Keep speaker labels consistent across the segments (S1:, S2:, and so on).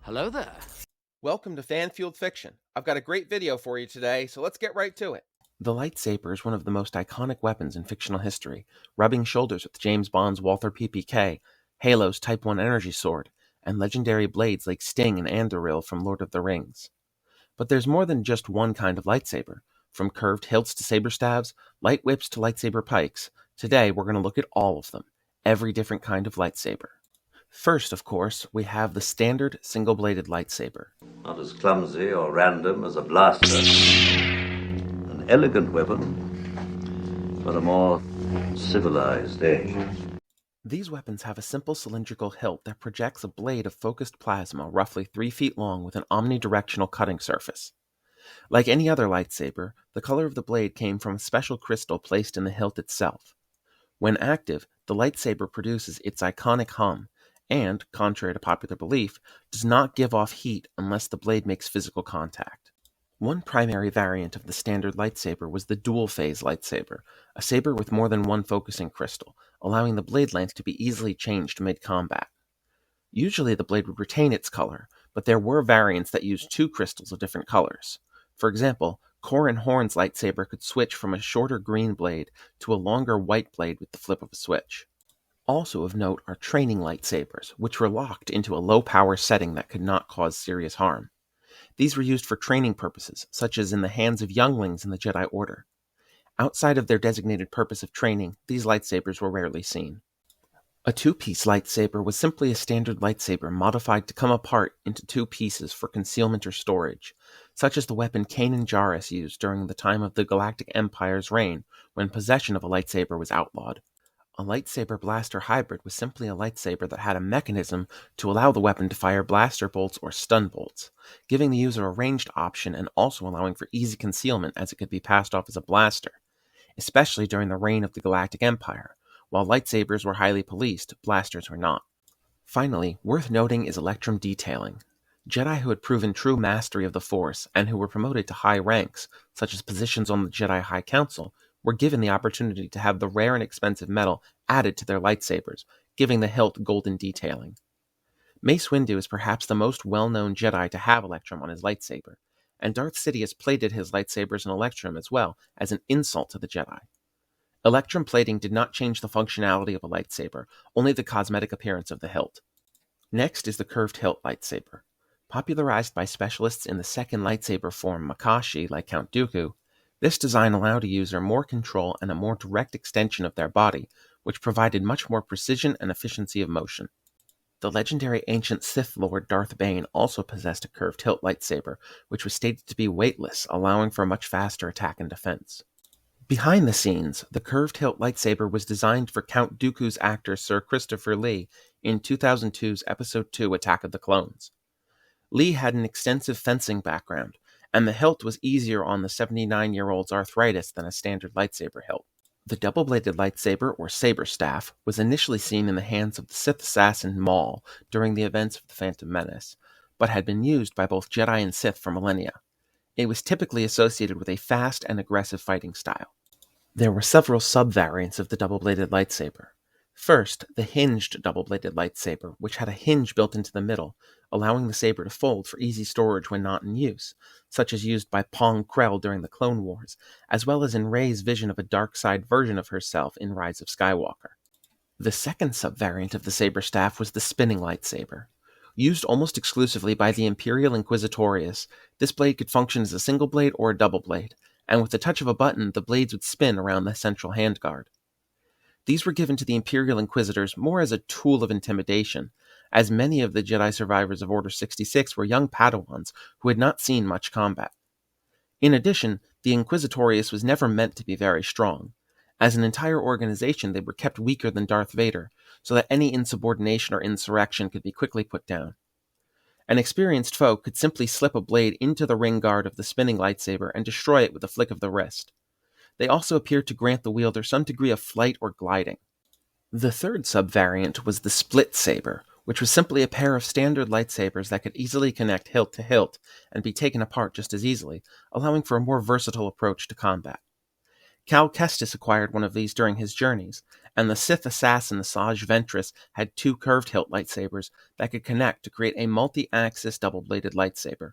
S1: Hello there.
S2: Welcome to Fan-Fueled Fiction. I've got a great video for you today, so let's get right to it. The lightsaber is one of the most iconic weapons in fictional history, rubbing shoulders with James Bond's Walther PPK, Halo's Type 1 energy sword, and legendary blades like Sting and Anduril from Lord of the Rings. But there's more than just one kind of lightsaber. From curved hilts to saber staves, light whips to lightsaber pikes, today we're going to look at all of them, every different kind of lightsaber. First, of course, we have the standard single-bladed lightsaber.
S3: Not as clumsy or random as a blaster. An elegant weapon for a more civilized age.
S2: These weapons have a simple cylindrical hilt that projects a blade of focused plasma roughly 3 feet long with an omnidirectional cutting surface. Like any other lightsaber, the color of the blade came from a special crystal placed in the hilt itself. When active, the lightsaber produces its iconic hum, and, contrary to popular belief, does not give off heat unless the blade makes physical contact. One primary variant of the standard lightsaber was the dual-phase lightsaber, a saber with more than one focusing crystal, allowing the blade length to be easily changed mid-combat. Usually the blade would retain its color, but there were variants that used 2 crystals of different colors. For example, Corran Horn's lightsaber could switch from a shorter green blade to a longer white blade with the flip of a switch. Also of note are training lightsabers, which were locked into a low-power setting that could not cause serious harm. These were used for training purposes, such as in the hands of younglings in the Jedi Order. Outside of their designated purpose of training, these lightsabers were rarely seen. A 2-piece lightsaber was simply a standard lightsaber modified to come apart into 2 pieces for concealment or storage, such as the weapon Kanan Jarrus used during the time of the Galactic Empire's reign, when possession of a lightsaber was outlawed. A lightsaber blaster hybrid was simply a lightsaber that had a mechanism to allow the weapon to fire blaster bolts or stun bolts, giving the user a ranged option and also allowing for easy concealment as it could be passed off as a blaster, especially during the reign of the Galactic Empire. While lightsabers were highly policed, blasters were not. Finally, worth noting is electrum detailing. Jedi who had proven true mastery of the Force and who were promoted to high ranks, such as positions on the Jedi High Council, were given the opportunity to have the rare and expensive metal added to their lightsabers, giving the hilt golden detailing. Mace Windu is perhaps the most well-known Jedi to have electrum on his lightsaber, and Darth Sidious plated his lightsabers in electrum as well as an insult to the Jedi. Electrum plating did not change the functionality of a lightsaber, only the cosmetic appearance of the hilt. Next is the curved hilt lightsaber. Popularized by specialists in the second lightsaber form Makashi like Count Dooku, this design allowed a user more control and a more direct extension of their body, which provided much more precision and efficiency of motion. The legendary ancient Sith Lord Darth Bane also possessed a curved hilt lightsaber, which was stated to be weightless, allowing for a much faster attack and defense. Behind the scenes, the curved hilt lightsaber was designed for Count Dooku's actor Sir Christopher Lee in 2002's Episode 2 Attack of the Clones. Lee had an extensive fencing background, and the hilt was easier on the 79-year-old's arthritis than a standard lightsaber hilt. The double-bladed lightsaber, or saber staff, was initially seen in the hands of the Sith assassin Maul during the events of the Phantom Menace, but had been used by both Jedi and Sith for millennia. It was typically associated with a fast and aggressive fighting style. There were several sub-variants of the double-bladed lightsaber. First, the hinged double-bladed lightsaber, which had a hinge built into the middle, allowing the saber to fold for easy storage when not in use, such as used by Pong Krell during the Clone Wars, as well as in Rey's vision of a dark side version of herself in Rise of Skywalker. The second subvariant of the saber staff was the spinning lightsaber. Used almost exclusively by the Imperial Inquisitorius, this blade could function as a single blade or a double blade, and with the touch of a button, the blades would spin around the central handguard. These were given to the Imperial Inquisitors more as a tool of intimidation, as many of the Jedi survivors of Order 66 were young Padawans who had not seen much combat. In addition, the Inquisitorius was never meant to be very strong. As an entire organization, they were kept weaker than Darth Vader, so that any insubordination or insurrection could be quickly put down. An experienced foe could simply slip a blade into the ring guard of the spinning lightsaber and destroy it with a flick of the wrist. They also appeared to grant the wielder some degree of flight or gliding. The third subvariant was the split saber, which was simply a pair of standard lightsabers that could easily connect hilt to hilt and be taken apart just as easily, allowing for a more versatile approach to combat. Cal Kestis acquired one of these during his journeys, and the Sith assassin Saj Ventress had 2 curved hilt lightsabers that could connect to create a multi-axis double-bladed lightsaber.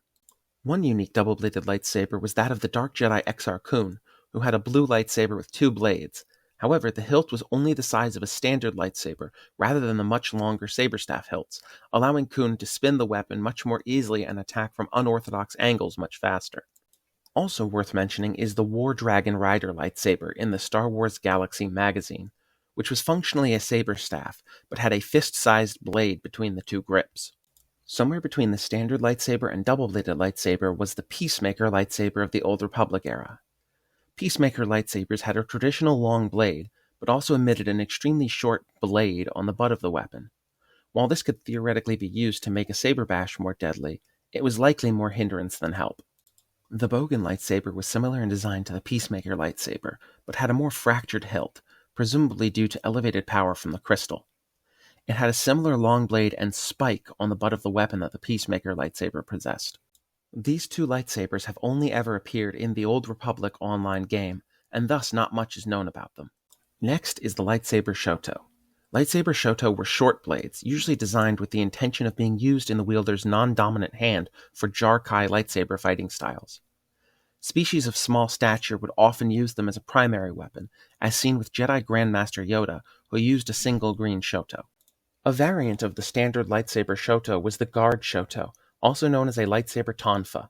S2: One unique double-bladed lightsaber was that of the Dark Jedi Exar Kun, who had a blue lightsaber with 2 blades. However, the hilt was only the size of a standard lightsaber, rather than the much longer saber-staff hilts, allowing Kun to spin the weapon much more easily and attack from unorthodox angles much faster. Also worth mentioning is the War Dragon Rider lightsaber in the Star Wars Galaxy magazine, which was functionally a saber staff, but had a fist-sized blade between the 2 grips. Somewhere between the standard lightsaber and double-bladed lightsaber was the Peacemaker lightsaber of the Old Republic era. Peacemaker lightsabers had a traditional long blade, but also emitted an extremely short blade on the butt of the weapon. While this could theoretically be used to make a saber bash more deadly, it was likely more hindrance than help. The Bogan lightsaber was similar in design to the Peacemaker lightsaber, but had a more fractured hilt, presumably due to elevated power from the crystal. It had a similar long blade and spike on the butt of the weapon that the Peacemaker lightsaber possessed. These 2 lightsabers have only ever appeared in the Old Republic online game, and thus not much is known about them. Next is the lightsaber Shoto. Lightsaber Shoto were short blades, usually designed with the intention of being used in the wielder's non-dominant hand for Jar-Kai lightsaber fighting styles. Species of small stature would often use them as a primary weapon, as seen with Jedi Grandmaster Yoda, who used a single green Shoto. A variant of the standard lightsaber Shoto was the Guard Shoto, also known as a lightsaber tonfa.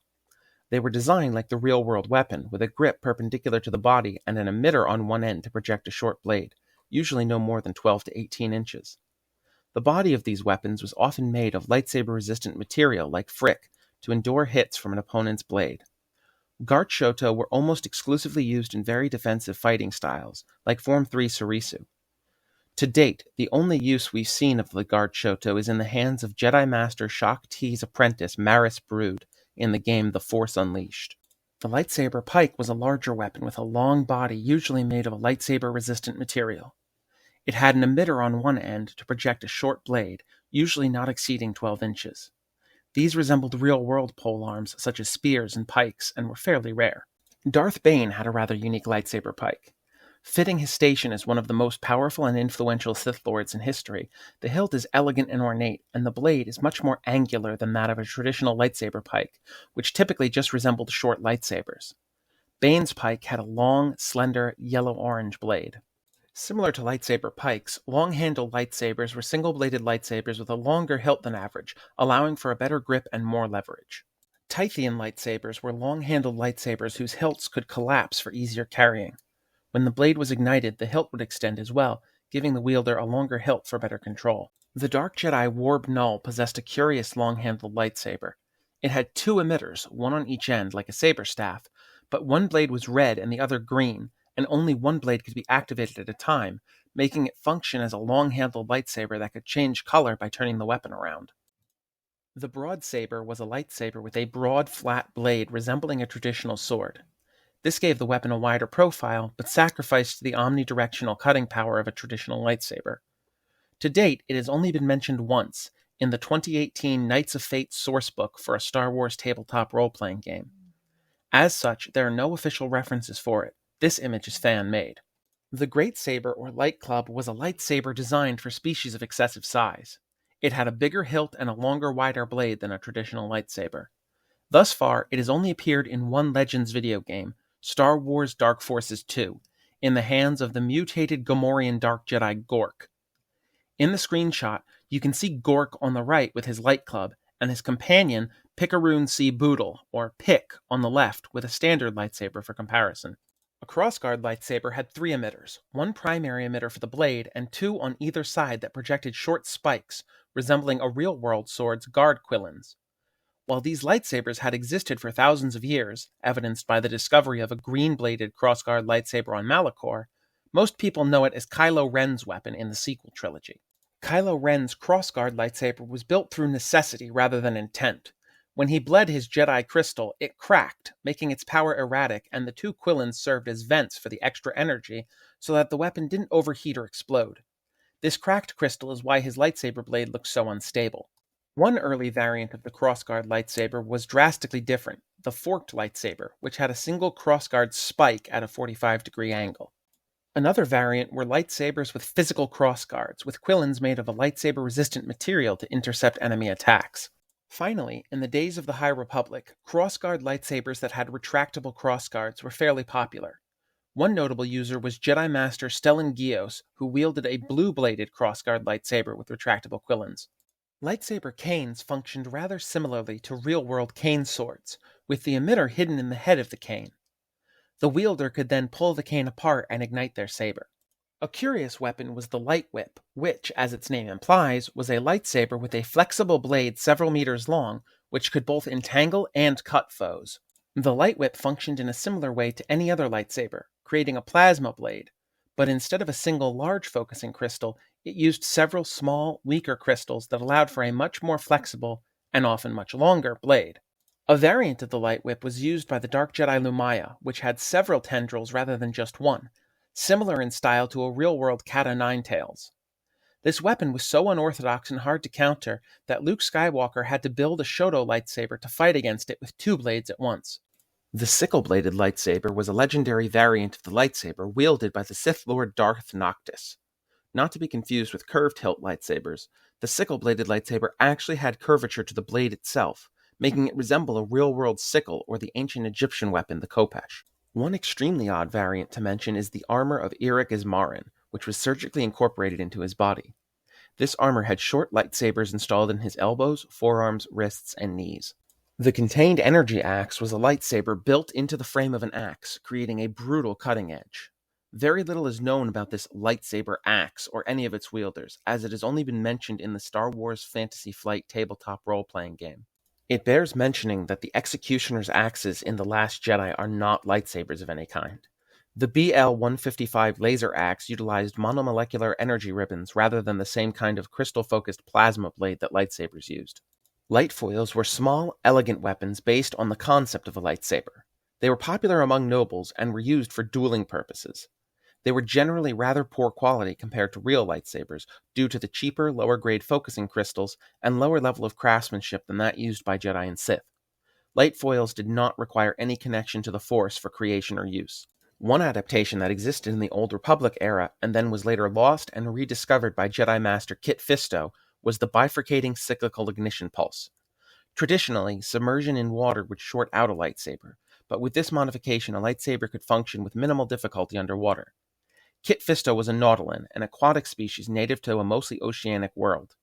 S2: They were designed like the real-world weapon, with a grip perpendicular to the body and an emitter on one end to project a short blade, usually no more than 12 to 18 inches. The body of these weapons was often made of lightsaber-resistant material like frick to endure hits from an opponent's blade. Guard Shoto were almost exclusively used in very defensive fighting styles, like Form 3 Surisu. To date, the only use we've seen of the Guard Shoto is in the hands of Jedi Master Shaak Ti's apprentice Maris Brood in the game The Force Unleashed. The lightsaber pike was a larger weapon with a long body usually made of a lightsaber-resistant material. It had an emitter on one end to project a short blade, usually not exceeding 12 inches. These resembled real-world polearms such as spears and pikes and were fairly rare. Darth Bane had a rather unique lightsaber pike. Fitting his station as one of the most powerful and influential Sith Lords in history, the hilt is elegant and ornate, and the blade is much more angular than that of a traditional lightsaber pike, which typically just resembled short lightsabers. Bane's pike had a long, slender, yellow-orange blade. Similar to lightsaber pikes, long-handled lightsabers were single-bladed lightsabers with a longer hilt than average, allowing for a better grip and more leverage. Tythian lightsabers were long-handled lightsabers whose hilts could collapse for easier carrying. When the blade was ignited, the hilt would extend as well, giving the wielder a longer hilt for better control. The Dark Jedi Warb Null possessed a curious long-handled lightsaber. It had 2 emitters, one on each end, like a saber staff, but one blade was red and the other green, and only one blade could be activated at a time, making it function as a long-handled lightsaber that could change color by turning the weapon around. The Broad Saber was a lightsaber with a broad, flat blade resembling a traditional sword. This gave the weapon a wider profile, but sacrificed the omnidirectional cutting power of a traditional lightsaber. To date, it has only been mentioned once, in the 2018 Knights of Fate sourcebook for a Star Wars tabletop role-playing game. As such, there are no official references for it. This image is fan-made. The Great Saber or Light Club was a lightsaber designed for species of excessive size. It had a bigger hilt and a longer, wider blade than a traditional lightsaber. Thus far, it has only appeared in one Legends video game, Star Wars Dark Forces 2, in the hands of the mutated Gamorrean Dark Jedi Gork. In the screenshot, you can see Gork on the right with his light club, and his companion Picaroon C. Boodle, or Pick, on the left with a standard lightsaber for comparison. A crossguard lightsaber had 3 emitters, one primary emitter for the blade and 2 on either side that projected short spikes, resembling a real-world sword's guard quillins. While these lightsabers had existed for thousands of years, evidenced by the discovery of a green-bladed crossguard lightsaber on Malachor, most people know it as Kylo Ren's weapon in the sequel trilogy. Kylo Ren's crossguard lightsaber was built through necessity rather than intent. When he bled his Jedi crystal, it cracked, making its power erratic, and the 2 quillins served as vents for the extra energy so that the weapon didn't overheat or explode. This cracked crystal is why his lightsaber blade looks so unstable. One early variant of the crossguard lightsaber was drastically different, the forked lightsaber, which had a single crossguard spike at a 45-degree angle. Another variant were lightsabers with physical crossguards, with quillins made of a lightsaber-resistant material to intercept enemy attacks. Finally, in the days of the High Republic, crossguard lightsabers that had retractable crossguards were fairly popular. One notable user was Jedi Master Stellan Gios, who wielded a blue-bladed crossguard lightsaber with retractable quillins. Lightsaber canes functioned rather similarly to real-world cane swords, with the emitter hidden in the head of the cane. The wielder could then pull the cane apart and ignite their saber. A curious weapon was the lightwhip, which, as its name implies, was a lightsaber with a flexible blade several meters long, which could both entangle and cut foes. The lightwhip functioned in a similar way to any other lightsaber, creating a plasma blade, but instead of a single large focusing crystal, it used several small, weaker crystals that allowed for a much more flexible, and often much longer, blade. A variant of the lightwhip was used by the Dark Jedi Lumaya, which had several tendrils rather than just one, similar in style to a real-world cat o' nine tails. This weapon was so unorthodox and hard to counter that Luke Skywalker had to build a Shoto lightsaber to fight against it with two blades at once. The sickle-bladed lightsaber was a legendary variant of the lightsaber wielded by the Sith Lord Darth Noctis. Not to be confused with curved hilt lightsabers, the sickle-bladed lightsaber actually had curvature to the blade itself, making it resemble a real-world sickle or the ancient Egyptian weapon, the khopesh. One extremely odd variant to mention is the armor of Eric Ismarin, which was surgically incorporated into his body. This armor had short lightsabers installed in his elbows, forearms, wrists, and knees. The contained energy axe was a lightsaber built into the frame of an axe, creating a brutal cutting edge. Very little is known about this lightsaber axe or any of its wielders, as it has only been mentioned in the Star Wars Fantasy Flight tabletop role-playing game. It bears mentioning that the executioner's axes in The Last Jedi are not lightsabers of any kind. The BL-155 laser axe utilized monomolecular energy ribbons rather than the same kind of crystal-focused plasma blade that lightsabers used. Light foils were small, elegant weapons based on the concept of a lightsaber. They were popular among nobles and were used for dueling purposes. They were generally rather poor quality compared to real lightsabers due to the cheaper, lower-grade focusing crystals and lower level of craftsmanship than that used by Jedi and Sith. Light foils did not require any connection to the Force for creation or use. One adaptation that existed in the Old Republic era and then was later lost and rediscovered by Jedi Master Kit Fisto was the bifurcating cyclical ignition pulse. Traditionally, submersion in water would short out a lightsaber, but with this modification a lightsaber could function with minimal difficulty underwater. Kit Fisto was a nautilin, an aquatic species native to a mostly oceanic world.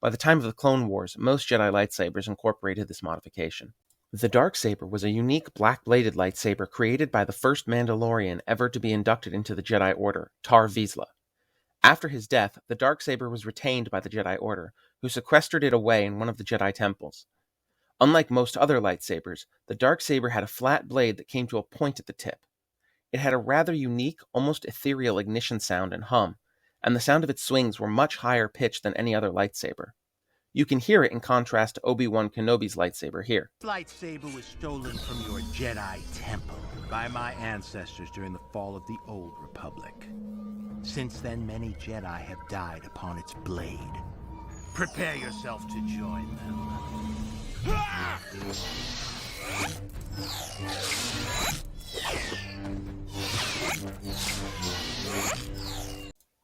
S2: By the time of the Clone Wars, most Jedi lightsabers incorporated this modification. The darksaber was a unique black-bladed lightsaber created by the first Mandalorian ever to be inducted into the Jedi Order, Tar Vizsla. After his death, the darksaber was retained by the Jedi Order, who sequestered it away in one of the Jedi temples. Unlike most other lightsabers, the darksaber had a flat blade that came to a point at the tip. It had a rather unique, almost ethereal ignition sound and hum, and the sound of its swings were much higher pitched than any other lightsaber. You can hear it in contrast to Obi-Wan Kenobi's lightsaber here.
S1: This lightsaber was stolen from your Jedi temple by my ancestors during the fall of the Old Republic. Since then, many Jedi have died upon its blade. Prepare yourself to join them.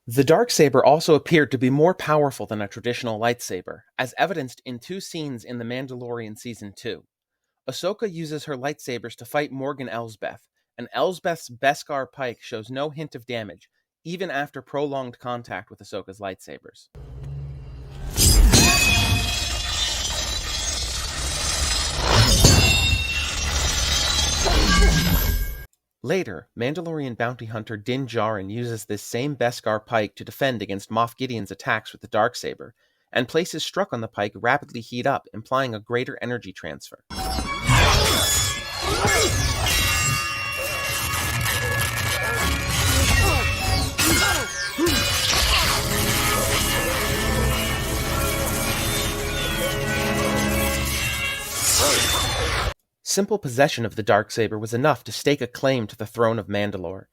S2: The darksaber also appeared to be more powerful than a traditional lightsaber, as evidenced in two scenes in The Mandalorian Season 2. Ahsoka uses her lightsabers to fight Morgan Elsbeth, and Elsbeth's Beskar pike shows no hint of damage, even after prolonged contact with Ahsoka's lightsabers. Later, Mandalorian bounty hunter Din Djarin uses this same Beskar pike to defend against Moff Gideon's attacks with the darksaber, and places struck on the pike rapidly heat up, implying a greater energy transfer. Simple possession of the darksaber was enough to stake a claim to the throne of Mandalore.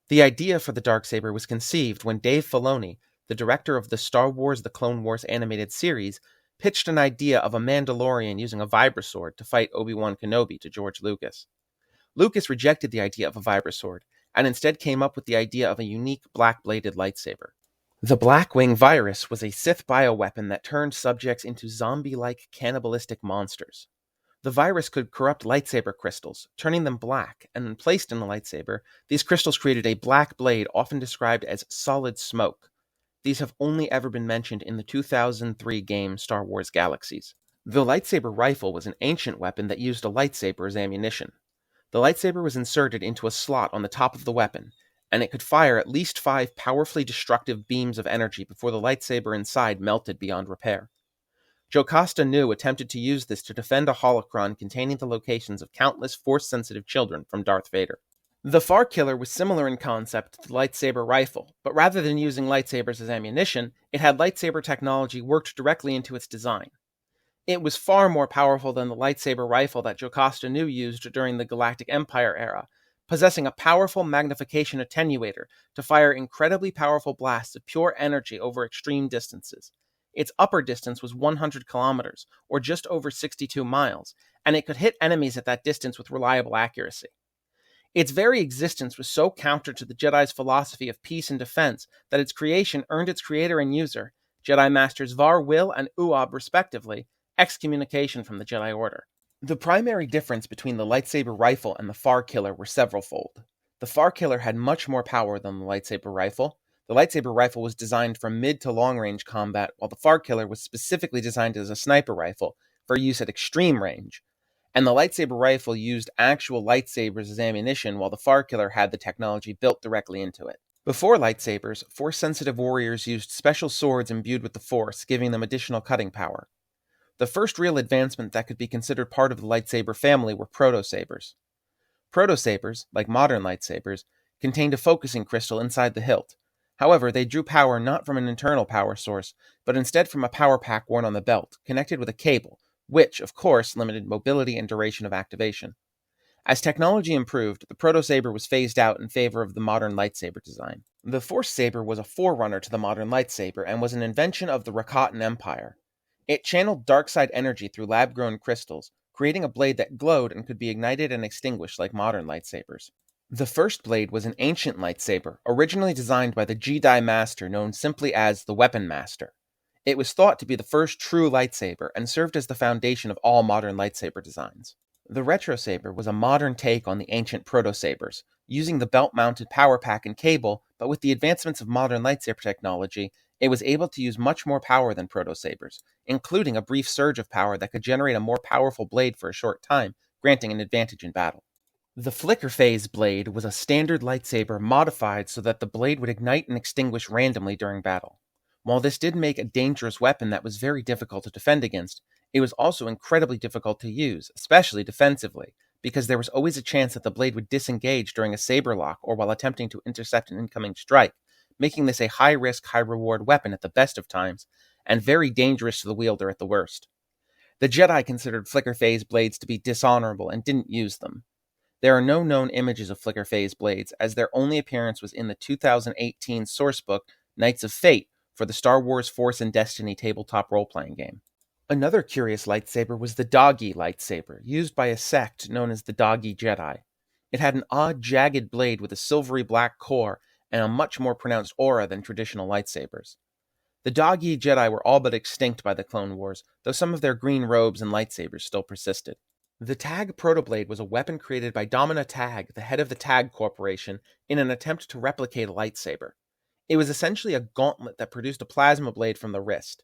S2: The idea for the darksaber was conceived when Dave Filoni, the director of the Star Wars The Clone Wars animated series, pitched an idea of a Mandalorian using a vibrasword to fight Obi-Wan Kenobi to George Lucas. Lucas rejected the idea of a vibrasword, and instead came up with the idea of a unique black-bladed lightsaber. The Blackwing virus was a Sith bioweapon that turned subjects into zombie-like cannibalistic monsters. The virus could corrupt lightsaber crystals, turning them black, and when placed in the lightsaber, these crystals created a black blade often described as solid smoke. These have only ever been mentioned in the 2003 game Star Wars Galaxies. The lightsaber rifle was an ancient weapon that used a lightsaber as ammunition. The lightsaber was inserted into a slot on the top of the weapon, and it could fire at least 5 powerfully destructive beams of energy before the lightsaber inside melted beyond repair. Jocasta Nu attempted to use this to defend a holocron containing the locations of countless Force-sensitive children from Darth Vader. The Far Killer was similar in concept to the lightsaber rifle, but rather than using lightsabers as ammunition, it had lightsaber technology worked directly into its design. It was far more powerful than the lightsaber rifle that Jocasta Nu used during the Galactic Empire era, possessing a powerful magnification attenuator to fire incredibly powerful blasts of pure energy over extreme distances. Its upper distance was 100 kilometers, or just over 62 miles, and it could hit enemies at that distance with reliable accuracy. Its very existence was so counter to the Jedi's philosophy of peace and defense that its creation earned its creator and user, Jedi Masters Var Will and Uob respectively, excommunication from the Jedi Order. The primary difference between the lightsaber rifle and the Far Killer were severalfold. The Far Killer had much more power than the lightsaber rifle. The lightsaber rifle was designed for mid to long range combat, while the Far Killer was specifically designed as a sniper rifle for use at extreme range. And the lightsaber rifle used actual lightsabers as ammunition, while the Far Killer had the technology built directly into it. Before lightsabers, Force-sensitive warriors used special swords imbued with the Force, giving them additional cutting power. The first real advancement that could be considered part of the lightsaber family were Proto-sabers. Proto-sabers, like modern lightsabers, contained a focusing crystal inside the hilt. However, they drew power not from an internal power source, but instead from a power pack worn on the belt, connected with a cable, which, of course, limited mobility and duration of activation. As technology improved, the Proto-saber was phased out in favor of the modern lightsaber design. The Force saber was a forerunner to the modern lightsaber and was an invention of the Rakatan Empire. It channeled dark side energy through lab-grown crystals, creating a blade that glowed and could be ignited and extinguished like modern lightsabers. The first blade was an ancient lightsaber, originally designed by the Jedi Master known simply as the Weapon Master. It was thought to be the first true lightsaber and served as the foundation of all modern lightsaber designs. The Retro Saber was a modern take on the ancient Proto-sabers, using the belt-mounted power pack and cable, but with the advancements of modern lightsaber technology, it was able to use much more power than Proto-sabers, including a brief surge of power that could generate a more powerful blade for a short time, granting an advantage in battle. The Flicker Phase blade was a standard lightsaber modified so that the blade would ignite and extinguish randomly during battle. While this did make a dangerous weapon that was very difficult to defend against, it was also incredibly difficult to use, especially defensively, because there was always a chance that the blade would disengage during a saber lock or while attempting to intercept an incoming strike, making this a high-risk, high-reward weapon at the best of times, and very dangerous to the wielder at the worst. The Jedi considered Flicker Phase blades to be dishonorable and didn't use them. There are no known images of Flicker Phase blades, as their only appearance was in the 2018 sourcebook Knights of Fate for the Star Wars Force and Destiny tabletop role-playing game. Another curious lightsaber was the Doggy lightsaber, used by a sect known as the Doggy Jedi. It had an odd, jagged blade with a silvery black core and a much more pronounced aura than traditional lightsabers. The Doggy Jedi were all but extinct by the Clone Wars, though some of their green robes and lightsabers still persisted. The Tag Protoblade was a weapon created by Domina Tag, the head of the Tag Corporation, in an attempt to replicate a lightsaber. It was essentially a gauntlet that produced a plasma blade from the wrist.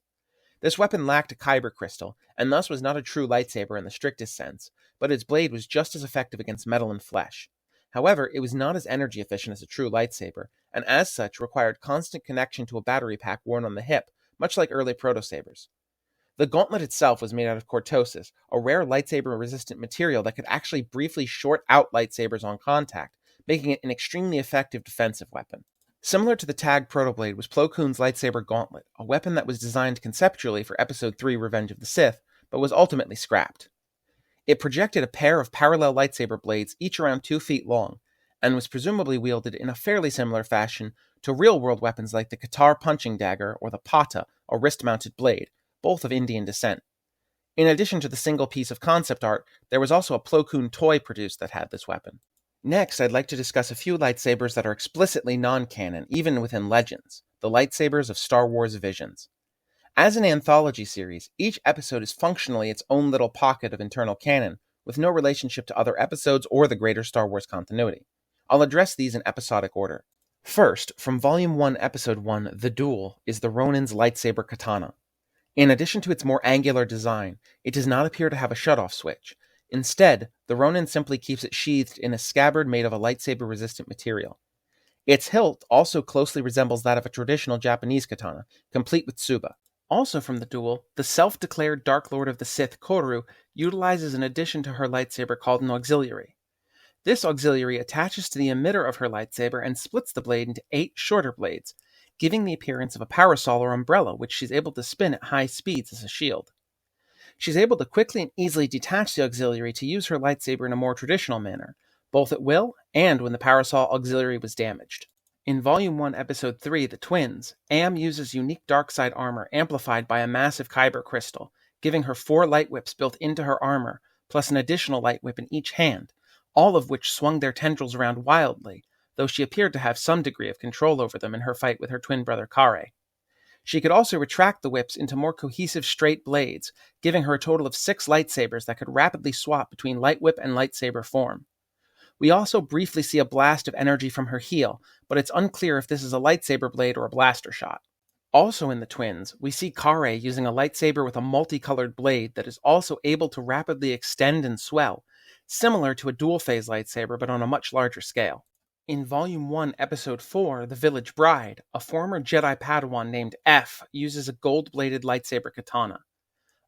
S2: This weapon lacked a kyber crystal, and thus was not a true lightsaber in the strictest sense, but its blade was just as effective against metal and flesh. However, it was not as energy efficient as a true lightsaber, and as such required constant connection to a battery pack worn on the hip, much like early Proto-sabers. The gauntlet itself was made out of cortosis, a rare lightsaber-resistant material that could actually briefly short out lightsabers on contact, making it an extremely effective defensive weapon. Similar to the Tag Protoblade was Plo Koon's lightsaber gauntlet, a weapon that was designed conceptually for Episode 3 Revenge of the Sith, but was ultimately scrapped. It projected a pair of parallel lightsaber blades, each around 2 feet long, and was presumably wielded in a fairly similar fashion to real-world weapons like the Katar punching dagger or the Pata, a wrist-mounted blade, both of Indian descent. In addition to the single piece of concept art, there was also a Plo Koon toy produced that had this weapon. Next, I'd like to discuss a few lightsabers that are explicitly non-canon, even within Legends, the lightsabers of Star Wars Visions. As an anthology series, each episode is functionally its own little pocket of internal canon, with no relationship to other episodes or the greater Star Wars continuity. I'll address these in episodic order. First, from Volume 1, Episode 1, The Duel, is the Ronin's lightsaber katana. In addition to its more angular design, it does not appear to have a shutoff switch. Instead, the Ronin simply keeps it sheathed in a scabbard made of a lightsaber-resistant material. Its hilt also closely resembles that of a traditional Japanese katana, complete with tsuba. Also from the duel, the self-declared Dark Lord of the Sith, Koru, utilizes an addition to her lightsaber called an auxiliary. This auxiliary attaches to the emitter of her lightsaber and splits the blade into 8 shorter blades, giving the appearance of a parasol or umbrella which she's able to spin at high speeds as a shield. She's able to quickly and easily detach the auxiliary to use her lightsaber in a more traditional manner, both at will and when the parasol auxiliary was damaged. In Volume 1, Episode 3, The Twins, Am uses unique dark side armor amplified by a massive kyber crystal, giving her 4 light whips built into her armor, plus an additional light whip in each hand, all of which swung their tendrils around wildly, though she appeared to have some degree of control over them in her fight with her twin brother Kare. She could also retract the whips into more cohesive straight blades, giving her a total of 6 lightsabers that could rapidly swap between light whip and lightsaber form. We also briefly see a blast of energy from her heel, but it's unclear if this is a lightsaber blade or a blaster shot. Also in the Twins, we see Kare using a lightsaber with a multicolored blade that is also able to rapidly extend and swell, similar to a dual-phase lightsaber but on a much larger scale. In Volume 1, Episode 4, The Village Bride, a former Jedi Padawan named F uses a gold-bladed lightsaber katana.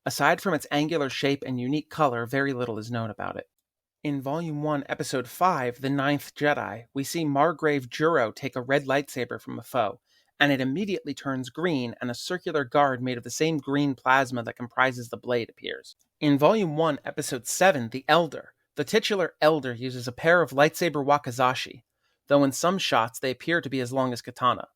S2: Aside from its angular shape and unique color, very little is known about it. In Volume 1, Episode 5, The Ninth Jedi, we see Margrave Juro take a red lightsaber from a foe, and it immediately turns green, and a circular guard made of the same green plasma that comprises the blade appears. In Volume 1, Episode 7, The Elder, the titular Elder uses a pair of lightsaber wakizashi, though in some shots they appear to be as long as katana.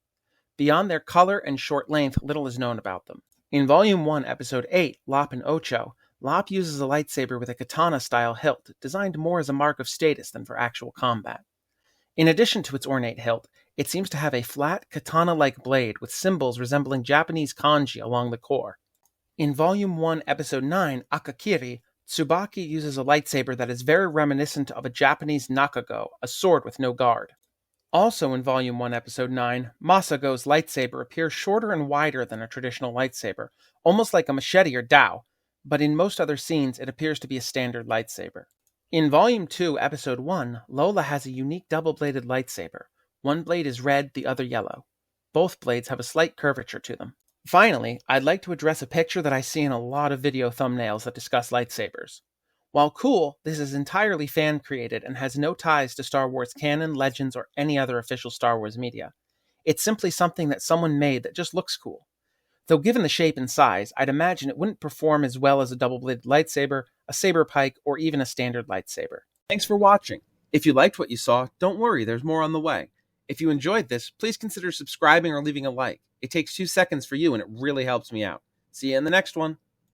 S2: Beyond their color and short length, little is known about them. In Volume 1, Episode 8, Lop and Ocho, Lop uses a lightsaber with a katana-style hilt, designed more as a mark of status than for actual combat. In addition to its ornate hilt, it seems to have a flat, katana-like blade with symbols resembling Japanese kanji along the core. In Volume 1, Episode 9, Akakiri, Tsubaki uses a lightsaber that is very reminiscent of a Japanese nakago, a sword with no guard. Also in Volume 1, Episode 9, Masago's lightsaber appears shorter and wider than a traditional lightsaber, almost like a machete or dao, but in most other scenes it appears to be a standard lightsaber. In Volume 2, Episode 1, Lola has a unique double-bladed lightsaber. One blade is red, the other yellow. Both blades have a slight curvature to them. Finally, I'd like to address a picture that I see in a lot of video thumbnails that discuss lightsabers. While cool, this is entirely fan-created and has no ties to Star Wars canon, Legends, or any other official Star Wars media. It's simply something that someone made that just looks cool. Though given the shape and size, I'd imagine it wouldn't perform as well as a double-bladed lightsaber, a saber pike, or even a standard lightsaber. Thanks for watching. If you liked what you saw, don't worry, there's more on the way. If you enjoyed this, please consider subscribing or leaving a like. It takes 2 seconds for you and it really helps me out. See you in the next one.